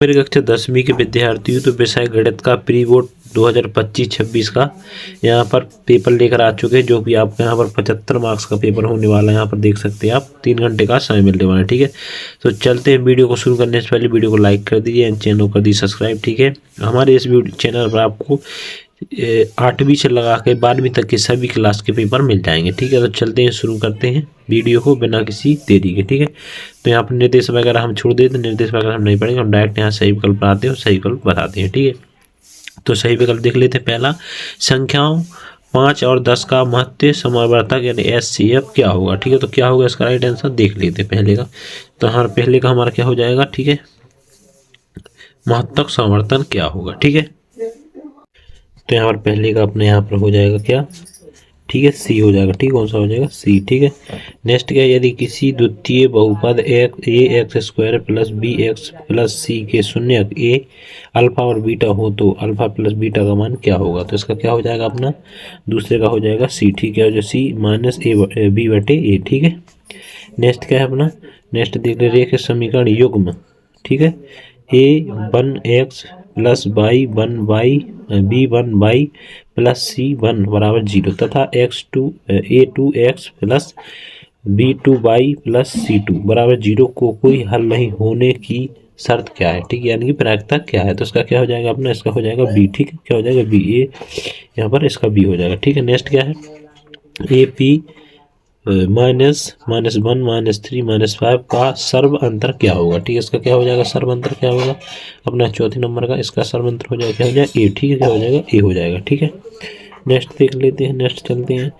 मेरी कक्षा 10वीं के विद्यार्थियों तो विषय गणित का प्री बोर्ड 2025-26 का यहाँ पर पेपर लेकर आ चुके हैं, जो कि आपको यहाँ पर 75 मार्क्स का पेपर होने वाला है। यहाँ पर देख सकते हैं आप 3 घंटे का समय मिलने वाला है। ठीक है, तो चलते हैं। वीडियो को शुरू करने से पहले वीडियो को लाइक कर दीजिए एंड चैनल को कर दीजिए सब्सक्राइब। ठीक है, हमारे इस चैनल पर आपको 8वीं से लगा के 12वीं तक के सभी क्लास के पेपर मिल जाएंगे। ठीक है, तो चलते हैं, शुरू करते हैं वीडियो को बिना किसी देरी के। ठीक है, तो यहाँ पर निर्देश वगैरह हम छोड़ देते हैं, निर्देश वगैरह हम नहीं पढ़ेंगे, हम डायरेक्ट यहाँ सही विकल्प आते हैं और सही विकल्प बताते हैं। ठीक है, तो सही विकल्प देख लेते हैं। पहला, संख्याओं 5 और 10 का महत्व समावर्तक यानी HCF क्या होगा। ठीक है, तो क्या होगा इसका राइट आंसर देख लेते हैं पहले का। तो हमारा पहले का हमारा क्या हो जाएगा। ठीक है, महत्तक समावर्तन क्या होगा। ठीक है, तो यहाँ पर पहले का अपने यहाँ पर हो जाएगा क्या। ठीक है, सी हो जाएगा। ठीक, कौन सा हो जाएगा, सी। ठीक है, नेक्स्ट क्या, यदि किसी द्वितीय बहुपद ax² + bx + c के शून्यक a अल्फा और बीटा हो तो अल्फा प्लस बीटा का मान क्या होगा। तो इसका क्या हो जाएगा अपना, दूसरे का हो जाएगा सी। ठीक है, जो सी -b/a। ठीक है, नेक्स्ट क्या है अपना, नेक्स्ट देख ले, रेखीय समीकरण युग्म। ठीक है, a1x + y1y b1y + c1 = 0 तथा a2x + b2y + c2 = 0 को कोई हल नहीं होने की शर्त क्या है। ठीक है, यानी कि प्रायिकता क्या है। तो इसका क्या हो जाएगा अपना, इसका हो जाएगा बी। ठीक है, क्या हो जाएगा, बी। ए यहाँ पर इसका बी हो जाएगा। ठीक है, नेक्स्ट क्या है, AP -1 -3 -5 का सर्व अंतर क्या होगा। ठीक है, इसका क्या हो जाएगा, सर्व अंतर क्या होगा अपना चौथे नंबर का, इसका सर्व अंतर हो जाएगा क्या हो जाएगा, ए। ठीक है, क्या हो जाएगा, ए हो जाएगा। ठीक है, नेक्स्ट देख लेते हैं, नेक्स्ट चलते हैं।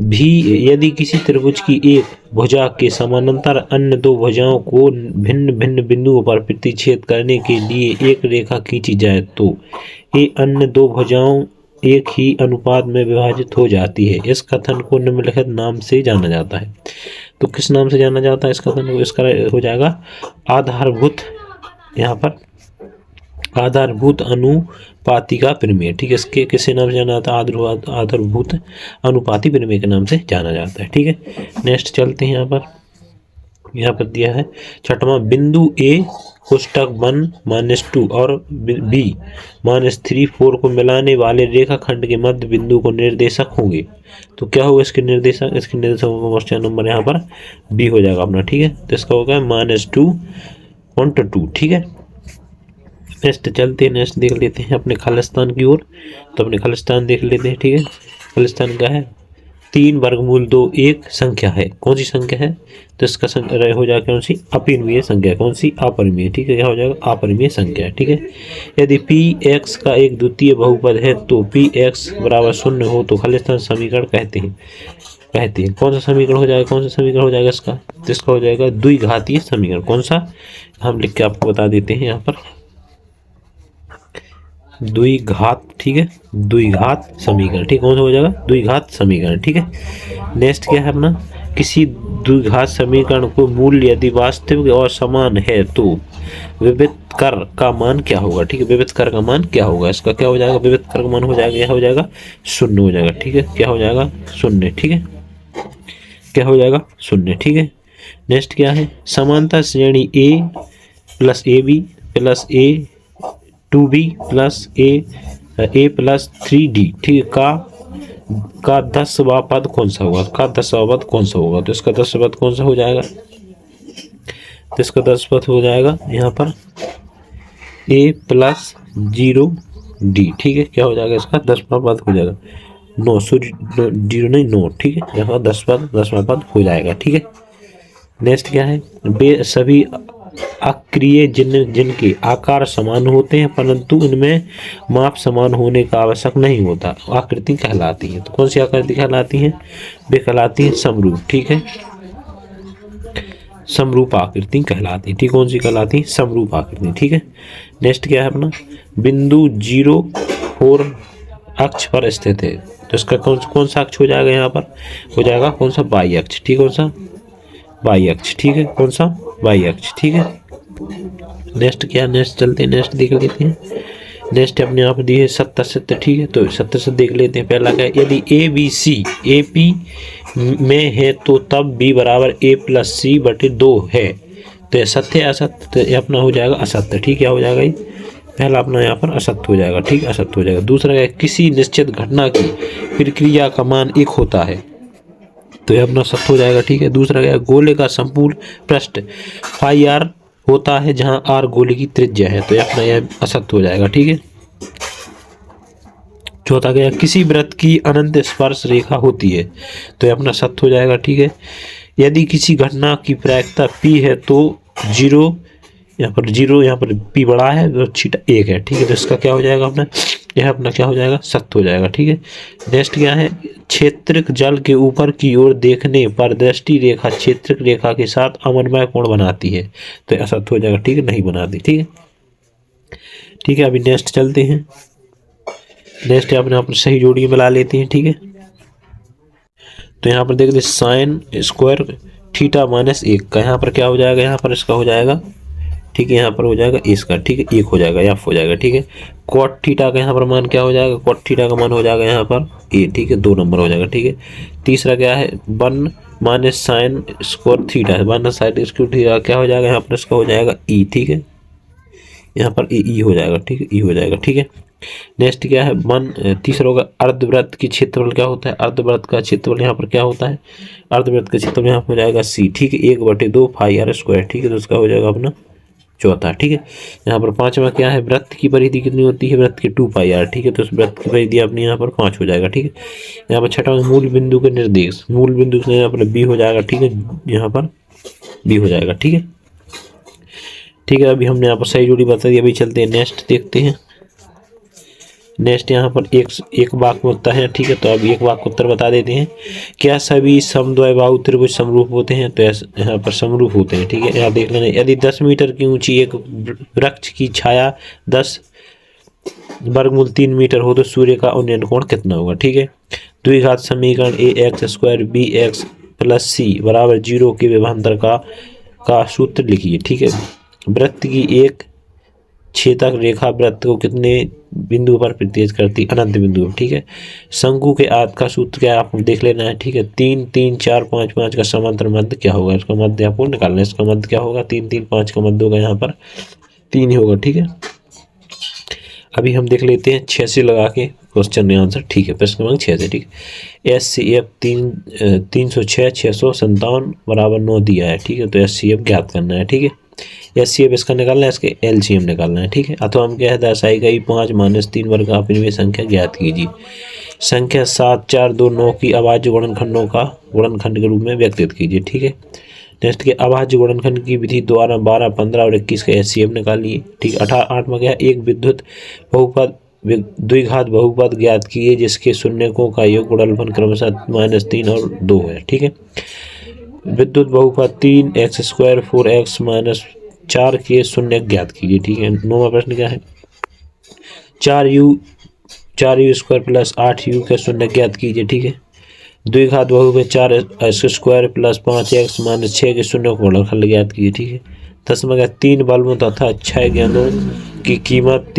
भी यदि किसी त्रिभुज की एक भुजा के समानांतर अन्य दो भुजाओं को भिन्न भिन्न बिंदुओं पर प्रतिच्छेद करने के लिए एक रेखा खींची जाए तो ये अन्य दो भुजाओं एक ही अनुपात में विभाजित हो जाती है। इस कथन को निम्नलिखित नाम से जाना जाता है। तो किस नाम से जाना जाता है इस कथन को, इसका हो जाएगा आधारभूत, यहाँ पर आधारभूत अनुपाती का प्रमेय। ठीक है, इसके किसी नाम से जाना जाता है, आधारभूत अनुपाती प्रमेय के नाम से जाना जाता है। ठीक है, नेक्स्ट चलते हैं। यहाँ पर दिया है छठवां, बिंदु A कोष्टक 1 -2 और B -3 4 को मिलाने वाले रेखाखंड के मध्य बिंदु को निर्देशक होंगे। तो क्या होगा इसके निर्देशक, इसके निर्देशक का नंबर यहाँ पर B हो जाएगा अपना। ठीक है, तो इसका होगा -2 1 to 2। ठीक है, नेक्स्ट चलते हैं, नेक्स्ट देख लेते हैं अपने खालिस्तान की ओर। तो अपने खालिस्तान देख लेते हैं। ठीक है, खालिस्तान क्या है, 3√2 एक संख्या है। कौन सी संख्या है, तो इसका हो जाएगा कौन सी, अपरिमेय संख्या। कौन सी, अपरिमेय। ठीक है, क्या हो जाएगा, अपरिमेय संख्या। ठीक है, यदि Px का एक द्वितीय बहुपद है तो Px = 0 हो तो खालिस्तान समीकरण कहते हैं। कौन सा समीकरण हो जाएगा, कौन सा समीकरण हो जाएगा इसका, तो इसका हो जाएगा द्विघातीय समीकरण। कौन सा, हम लिख के आपको बता देते हैं यहाँ पर, द्विघात। ठीक है, द्विघात समीकरण। ठीक, कौन सा हो जाएगा, द्विघात समीकरण। ठीक है, नेक्स्ट क्या है अपना, किसी द्विघात समीकरण को मूल्य यदि वास्तविक और समान है तो विविध कर का मान क्या होगा। ठीक है, विविध कर का मान क्या होगा, इसका क्या हो जाएगा, विविध कर का मान हो जाएगा, यह हो जाएगा 0 हो जाएगा। ठीक है, क्या हो जाएगा, 0। ठीक है, क्या हो जाएगा, 0। ठीक है, नेक्स्ट क्या है, समांतर श्रेणी A + AB + A2B + A + 3D। ठीक है, का 10वां पद कौन सा होगा, का 10वां पद कौन सा होगा। तो इसका 10वां पद कौन सा हो जाएगा, तो इसका 10वां पद हो जाएगा यहाँ पर A + 0D। ठीक है, क्या हो जाएगा इसका 10वां पद हो जाएगा 9, 0 नहीं 9। ठीक है, यहाँ 10वां पद हो जाएगा। ठीक है, नेक्स्ट क्या है, वे सभी अक्रिय जिनके आकार समान होते हैं परंतु इनमें माप समान होने का आवश्यक नहीं होता, आकृति कहलाती है। तो कौन सी आकृति कहलाती है, वे कहलाती है समरूप। ठीक है, समरूप आकृति कहलाती है। ठीक, कौन सी कहलाती है, समरूप आकृति। ठीक है, नेक्स्ट क्या है अपना, बिंदु 0 4 अक्ष पर स्थित है। तो इसका कौन सा अक्ष हो जाएगा, यहाँ पर हो जाएगा कौन सा, वाई अक्ष। ठीक, कौन सा, वाई अक्ष। ठीक है, कौन सा, वाई अक्ष। ठीक है, नेक्स्ट क्या, नेक्स्ट चलते हैं, नेक्स्ट देख लेते हैं। नेक्स्ट अपने आप दी है 70। ठीक है, तो 70 देख लेते हैं। पहला क्या है, यदि ABC AP में है तो तब B = A + C/2 है तो ये सत्य है असत्य, तो ये अपना हो जाएगा असत्य। ठीक, क्या हो जाएगा ये पहला अपना यहाँ पर असत्य हो जाएगा। ठीक, असत्य हो जाएगा। दूसरा क्या है, किसी निश्चित घटना की प्रक्रिया का मान 1 होता है, तो ये अपना सत्य हो जाएगा। ठीक है। दूसरा क्या है, गोले का संपूर्ण पृष्ठ फाई आर होता है जहां आर गोले की त्रिज्या है, तो ये अपना यह असत्य हो जाएगा। ठीक है। चौथा क्या है, किसी वृत्त की अनंत स्पर्श रेखा होती है, तो ये अपना सत्य हो जाएगा। ठीक है। यदि किसी घटना की प्रायिकता p है तो 0 यहाँ पर 0, यहाँ पर p बड़ा है तो थीटा 1 है। ठीक है। तो इसका क्या हो जाएगा अपना, यह अपना क्या हो जाएगा, सत्य हो जाएगा। ठीक है। नेक्स्ट क्या है, क्षेत्रिक जल के ऊपर की ओर देखने पर दृष्टि रेखा क्षेत्रिक रेखा के साथ अमन्वय कोण बनाती है, तो यह असत्य हो जाएगा। ठीक है, नहीं बनाती। ठीक है। ठीक है, अभी नेक्स्ट चलते हैं। नेक्स्ट अपने यहाँ पर सही जोड़ी मिला लेते हैं। ठीक है। तो यहाँ पर देख लीजिए साइन स्क्वायर थीटा -1 का यहाँ पर क्या हो जाएगा, यहाँ पर इसका हो जाएगा। ठीक है, यहाँ पर हो जाएगा इसका। ठीक है, 1 हो जाएगा, एफ हो जाएगा। ठीक है। कॉट थीटा का यहाँ पर मान क्या हो जाएगा, कॉट थीटा का मान हो जाएगा यहाँ पर ए। ठीक है, 2 नंबर हो जाएगा। ठीक है। तीसरा क्या है, 1 - sine square theta, 1 sine square theta क्या हो जाएगा, यहाँ पर इसका हो जाएगा ई। ठीक है, यहाँ पर ई हो जाएगा। ठीक है, ई हो जाएगा। ठीक है। नेक्स्ट क्या है, तीसरा होगा अर्धवृत्त की क्षेत्रफल क्या होता है, अर्धवृत्त का क्षेत्रफल यहाँ पर क्या होता है, अर्धवृत्त का क्षेत्रफल यहाँ पर हो जाएगा सी। ठीक है, 1/2 पाई आर स्क्वायर। ठीक है, तो उसका हो जाएगा अपना चौथा। ठीक है। यहाँ पर पांचवा क्या है, वृत्त की परिधि कितनी होती है, वृत्त की 2 पाई आर। ठीक है, तो उस वृत्त की परिधि अपनी यहाँ पर 5 हो जाएगा। ठीक है। यहाँ पर छठा मूल बिंदु के निर्देश, मूल बिंदु से यहाँ पर बी हो जाएगा। ठीक है, यहाँ पर बी हो जाएगा। ठीक है। ठीक है, अभी हमने यहाँ पर सही जोड़ी बता दी। अभी चलते हैं नेक्स्ट देखते हैं। नेक्स्ट यहाँ पर एक वाक्य उत्तर है। ठीक है, तो अब एक वाक्य उत्तर बता देते हैं। क्या सभी समद्विबाहु त्रिभुज समरूप होते हैं, तो यहाँ पर समरूप होते हैं। ठीक है, यहाँ देख लेना। यदि 10 मीटर की ऊंची एक वृक्ष की छाया 10 वर्गमूल 3 मीटर हो तो सूर्य का उन्नयन कोण कितना होगा। ठीक है। द्विघात समीकरण ax² bx + c = 0 के विभवांतर का सूत्र लिखिए। ठीक है। वृत्त की एक छेदक रेखा वृत्त को कितने बिंदु पर प्रतिच्छेद करती, अनंत बिंदु पर। ठीक है। शंकु के आयत का सूत्र क्या है आपको देख लेना है। ठीक है। 3 3 4 5 5 का समांतर मध्य क्या होगा, इसका मध्य आपको निकालना है। इसका मध्य क्या होगा, 3 3 5 का मध्य होगा यहाँ पर 3 ही होगा। ठीक है। अभी हम देख लेते हैं 6 से लगा के क्वेश्चन आंसर। ठीक है, प्रश्न क्रमांक 6 से। ठीक है। SCF 306 657 = 9 दिया है। ठीक है, तो SCF ज्ञात करना है। ठीक है, SCF इसका निकालना है, इसके LCM निकालना है। ठीक है। अथवा हम क्या है, दर्शाई गई 5 - 3 वर्ग अपनी संख्या ज्ञात कीजिए। संख्या 7 4 2 9 की अभाज्य गुणनखंडों का गुणनखंड के रूप में व्यक्तित कीजिए। ठीक है। नेक्स्ट के अभाज्य गुणनखंड की विधि द्वारा 12 15 और 21 का SCF निकालिए। ठीक है। 8वां क्या है, एक विद्युत बहुपद द्विघात बहुपद ज्ञात किए जिसके शून्यकों का योग गुणनफल क्रमशः -3 और 2 है। ठीक है। विद्युत बहुपद 3x² 4x - 4 के शून्य ज्ञात कीजिए। ठीक है। 9वां प्रश्न क्या है, 4u² + 8u के शून्य ज्ञात कीजिए। ठीक है। द्विघात बहुपद 4x² + 5x - 6 के शून्य को गुणनफल ज्ञात कीजिए। ठीक है। 10वां क्या, 3 बल्बों तथा 6 गेंदों की कीमत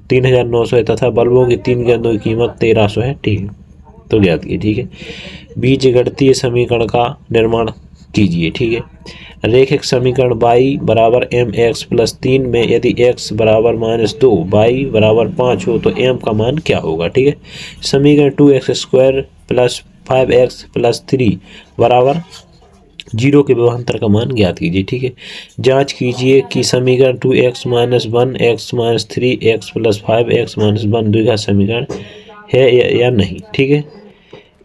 3900 है तथा बल्बों की 3 गेंदों की कीमत 1300 है। ठीक है, तो ज्ञात कीजिए। ठीक है। बीजगणितीय समीकरण का निर्माण कीजिए। ठीक है। रैखिक समीकरण y = mx + 3 में यदि x = -2 y = 5 हो तो m का मान क्या होगा। ठीक है। समीकरण 2x² + 5x + 3 = 0 के विभवांतर का मान ज्ञात कीजिए। ठीक है। जांच कीजिए कि समीकरण 2x - 1 x - 3 x + 5x - 1 द्विघात समीकरण है या नहीं। ठीक है।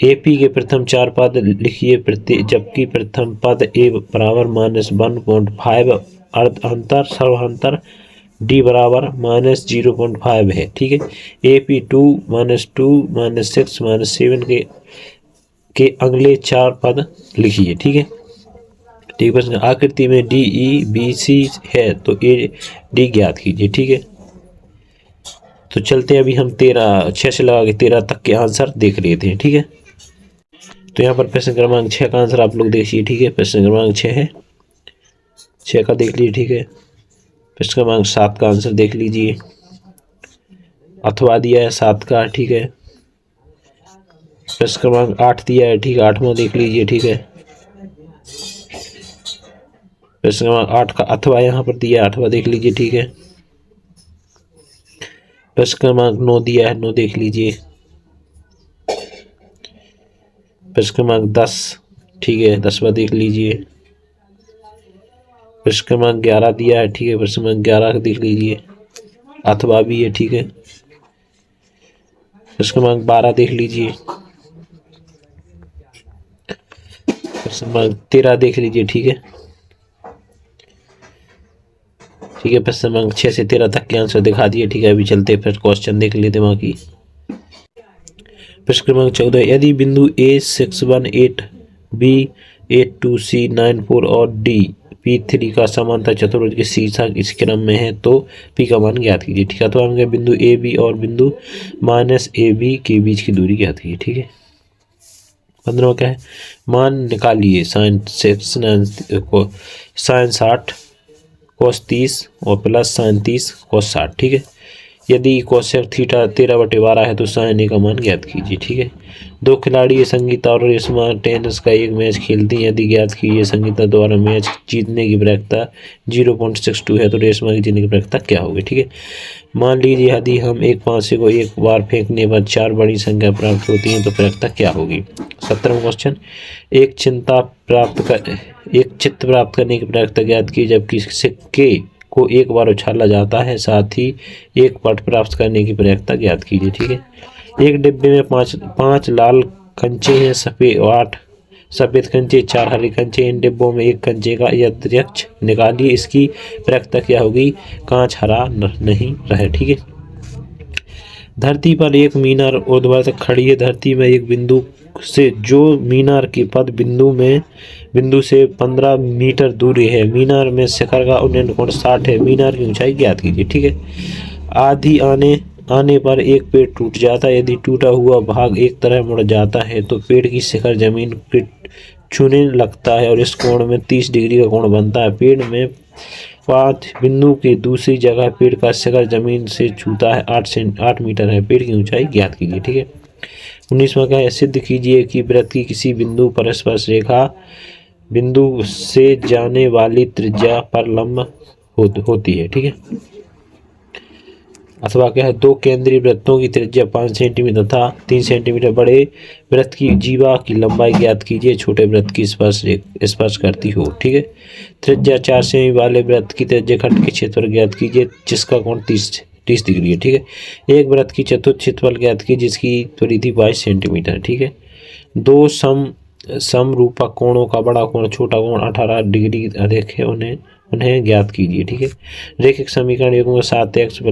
AP के प्रथम 4 पद लिखिए जबकि प्रथम पद A = -1.5 अंतर सर्वांतर D = -0.5 है। ठीक है। AP 2 - 2 - 6 - 7 के अगले 4 पद लिखिए। ठीक है। ठीक प्रश्न, आकृति में DEBC है तो AD ज्ञात कीजिए। ठीक है। तो चलते हैं, अभी हम 6 से लगा के 13 तक के आंसर देख लेते हैं। ठीक है। तो यहाँ पर प्रश्न क्रमांक 6 का आंसर आप लोग देखिए। ठीक है। प्रश्न क्रमांक 6 है, 6 का देख लीजिए। ठीक है। प्रश्न क्रमांक 7 का आंसर देख लीजिए, अथवा दिया है 7 का। ठीक है। प्रश्न क्रमांक 8 दिया है। ठीक है, 8वां देख लीजिए। ठीक है। प्रश्न क्रमांक 8 का अथवा यहाँ पर दिया, अथवा देख लीजिए, ठीक है। प्रश्न क्रमांक 9 दिया है, 9 देख लीजिए। प्रश्न क्रमांक 10, ठीक है, 10वां देख लीजिए। प्रश्न क्रमांक 11 दिया है, ठीक है, प्रश्न क्रमांक 11 देख लीजिए, अथवा भी है, ठीक है। प्रश्न क्रमांक 12 देख लीजिए। प्रश्न क्रमांक 13 देख लीजिए, ठीक है, ठीक है। प्रश्न क्रमांक 6 से 13 तक के आंसर दिखा दिए, ठीक है। अभी चलते फिर क्वेश्चन देख लेते वहां की। प्रश्न क्रमांक 14, यदि बिंदु A 618, B 82, C 94 और D P3 का समांतर चतुर्भुज के शीर्षक इस क्रम में है तो P का मान ज्ञात कीजिए, ठीक है। तो हम बिंदु ए बी और बिंदु -AB के बीच की दूरी ज्ञात कीजिए, ठीक है। 15 क्या है, मान निकालिए साइन 60 cos 30 और प्लस साइन 30 cos 60, ठीक है। यदि कोसेक थीटा 13/12 है तो साइन ए का मान ज्ञात कीजिए, ठीक है। दो खिलाड़ी संगीता और रेशमा टेनिस का एक मैच खेलती हैं, यदि ज्ञात कीजिए संगीता द्वारा मैच जीतने की प्रायिकता 0.62 है तो रेशमा की जीतने की प्रायिकता क्या होगी, ठीक है। मान लीजिए यदि हम एक पासे को एक बार फेंकने पर 4 बड़ी संख्या प्राप्त होती है तो प्रायिकता क्या होगी। 17वां क्वेश्चन, एक चित्त प्राप्त करने की प्रायिकता ज्ञात की जबकि सिक्के को एक बार उछाला जाता है, साथ ही एक पट प्राप्त करने की प्रयत्नता ज्ञात कीजिए, ठीक है। एक डिब्बे में पांच लाल कंचे हैं, 8 सफेद कंचे, 4 हरे कंचे। इन डिब्बों में एक कंचे का यद्यक्ष निकालिए, इसकी प्रयत्नता क्या होगी। कांच हरा नहीं रहे, ठीक है। धरती पर एक मीनार ऊर्ध्वाधर खड़ी है, धरती में एक बिंदु से जो मीनार की पद बिंदु से 15 मीटर दूरी है, मीनार में शिखर का उन्नयन कोण 60 है, मीनार की ऊंचाई ज्ञात कीजिए, ठीक है। आधी आने पर एक पेड़ टूट जाता है, यदि टूटा हुआ भाग एक तरह मुड़ जाता है तो पेड़ की शिखर जमीन को छूने लगता है और इस कोण में 30 डिग्री का कोण बनता है। पेड़ में 5 बिंदु की दूसरी जगह पेड़ का शिखर जमीन से छूता है, 8 मीटर है, पेड़ की ऊंचाई ज्ञात कीजिए, ठीक है। 19वां क्या है, सिद्ध कीजिए कि वृत्त की किसी बिंदु पर स्पर्श रेखा बिंदु से जाने वाली त्रिज्या पर लंब होती है, ठीक है। अथवा क्या है, दो केंद्रीय वृत्तों की त्रिज्या 5 सेंटीमीटर तथा 3 सेंटीमीटर बड़े वृत्त की जीवा की लंबाई ज्ञात कीजिए, छोटे वृत्त की स्पर्श करती हो, ठीक है। त्रिज्या 4 सेमी वाले वृत्त की त्रिज्या खंड के क्षेत्रफल ज्ञात कीजिए जिसका कोण 30 डिग्री है, ठीक है। एक वृत्त की चतुर्थ क्षेत्रफल ज्ञात कीजिए जिसकी परिधि 22 सेंटीमीटर, ठीक है। दो समरूपक कोणों का बड़ा कोण छोटा कोण 18 डिग्री अधिक है, उन्हें ज्ञात कीजिए, ठीक है। रैखिक समीकरण युग्म 7x -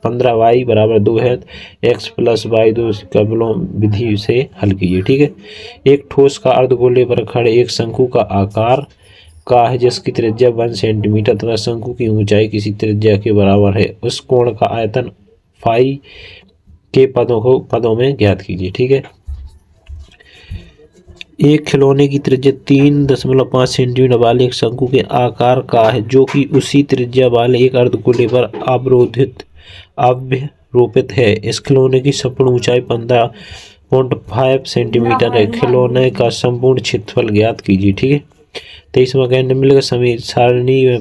15y = 2 है, x + y2 का विलोम विधि से हल कीजिए, ठीक है। एक ठोस का अर्धगोले पर खड़े एक शंकु का आकार का है जिसकी त्रिज्या 1 सेंटीमीटर तथा शंकु की ऊंचाई किसी त्रिज्या के बराबर है, उस कोण का आयतन फाई के पदों में ज्ञात कीजिए, ठीक है। एक खिलौने की त्रिज्या 3.5 सेंटीमीटर वाले एक शंकु के आकार का है जो कि उसी त्रिज्या वाले एक अर्धगोले पर अवरोपित है। इस खिलौने की संपूर्ण ऊंचाई 15.5 सेंटीमीटर है। खिलौने का संपूर्ण क्षेत्रफल ज्ञात कीजिए, ठीक है। 23वां क्या है, निम्नलिखित समीकरण सारणी में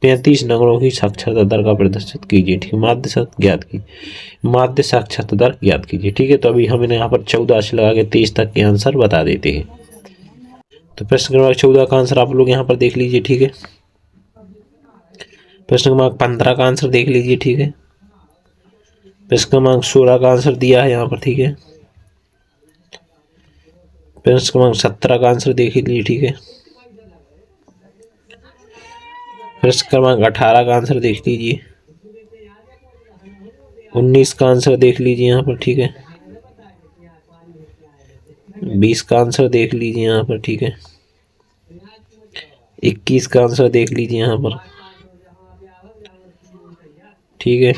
35 नंबरों की साक्षरता दर का प्रदर्शित कीजिए, ठीक है। माध्य साक्षरता दर ज्ञात कीजिए, ठीक है। तो अभी हम यहाँ पर 14 से लगा के 23 तक के आंसर बता देते हैं। तो प्रश्न क्रमांक 14 का आंसर आप लोग यहाँ पर देख लीजिए, ठीक है। प्रश्न क्रमांक 15 का आंसर देख लीजिए, ठीक है। प्रश्न क्रमांक 16 का आंसर दिया है यहाँ पर, ठीक है। प्रश्न क्रमांक 17 का आंसर देख लीजिए, ठीक है। प्रश्न क्रमांक 18 का आंसर देख लीजिए। 19 का आंसर देख लीजिए यहाँ पर, ठीक है। 20 का आंसर देख लीजिए यहाँ पर, ठीक है। 21 का आंसर देख लीजिए यहाँ पर, ठीक है।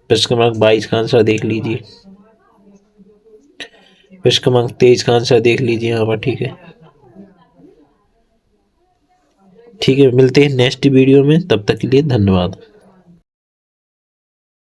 प्रश्न क्रमांक 22 का आंसर देख लीजिए। प्रश्न क्रमांक 23 का आंसर देख लीजिए यहाँ पर, ठीक है। ठीक है, मिलते हैं नेक्स्ट वीडियो में, तब तक के लिए धन्यवाद।